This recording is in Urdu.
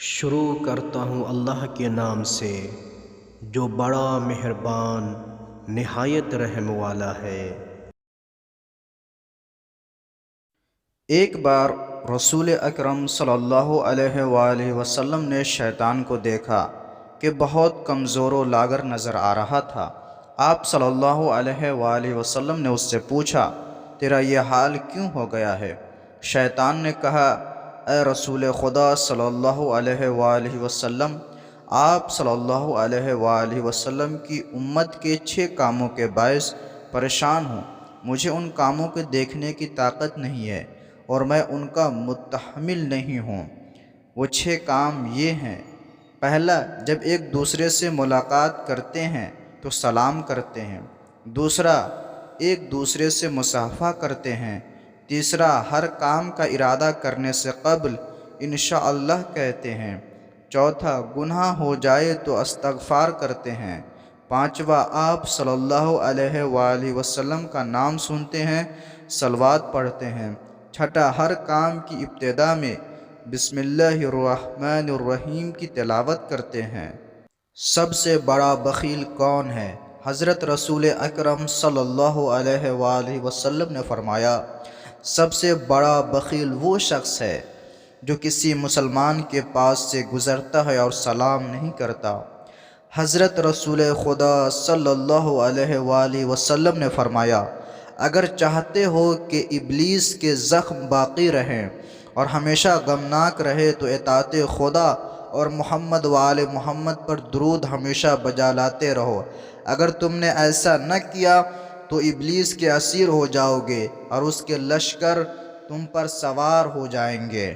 شروع کرتا ہوں اللہ کے نام سے جو بڑا مہربان نہایت رحم والا ہے۔ ایک بار رسول اکرم صلی اللہ علیہ وآلہ وسلم نے شیطان کو دیکھا کہ بہت کمزور و لاغر نظر آ رہا تھا۔ آپ صلی اللہ علیہ وآلہ وسلم نے اس سے پوچھا، تیرا یہ حال کیوں ہو گیا ہے؟ شیطان نے کہا، اے رسول خدا صلی اللہ علیہ وآلہ وسلم، آپ صلی اللہ علیہ وآلہ وسلم کی امت کے 6 کاموں کے باعث پریشان ہوں۔ مجھے ان کاموں کو دیکھنے کی طاقت نہیں ہے اور میں ان کا متحمل نہیں ہوں۔ وہ 6 کام یہ ہیں: پہلا، جب ایک دوسرے سے ملاقات کرتے ہیں تو سلام کرتے ہیں۔ دوسرا، ایک دوسرے سے مصافحہ کرتے ہیں۔ تیسرا، ہر کام کا ارادہ کرنے سے قبل انشاءاللہ کہتے ہیں۔ چوتھا، گناہ ہو جائے تو استغفار کرتے ہیں۔ پانچواں، آپ صلی اللہ علیہ وآلہ وسلم کا نام سنتے ہیں، صلوات پڑھتے ہیں۔ چھٹا، ہر کام کی ابتدا میں بسم اللہ الرحمن الرحیم کی تلاوت کرتے ہیں۔ سب سے بڑا بخیل کون ہے؟ حضرت رسول اکرم صلی اللہ علیہ وآلہ وسلم نے فرمایا، سب سے بڑا بخیل وہ شخص ہے جو کسی مسلمان کے پاس سے گزرتا ہے اور سلام نہیں کرتا۔ حضرت رسول خدا صلی اللہ علیہ وآلہ وسلم نے فرمایا، اگر چاہتے ہو کہ ابلیس کے زخم باقی رہیں اور ہمیشہ غمناک رہے تو اطاعت خدا اور محمد و آل محمد پر درود ہمیشہ بجا لاتے رہو۔ اگر تم نے ایسا نہ کیا تو ابلیس کے اسیر ہو جاؤ گے اور اس کے لشکر تم پر سوار ہو جائیں گے۔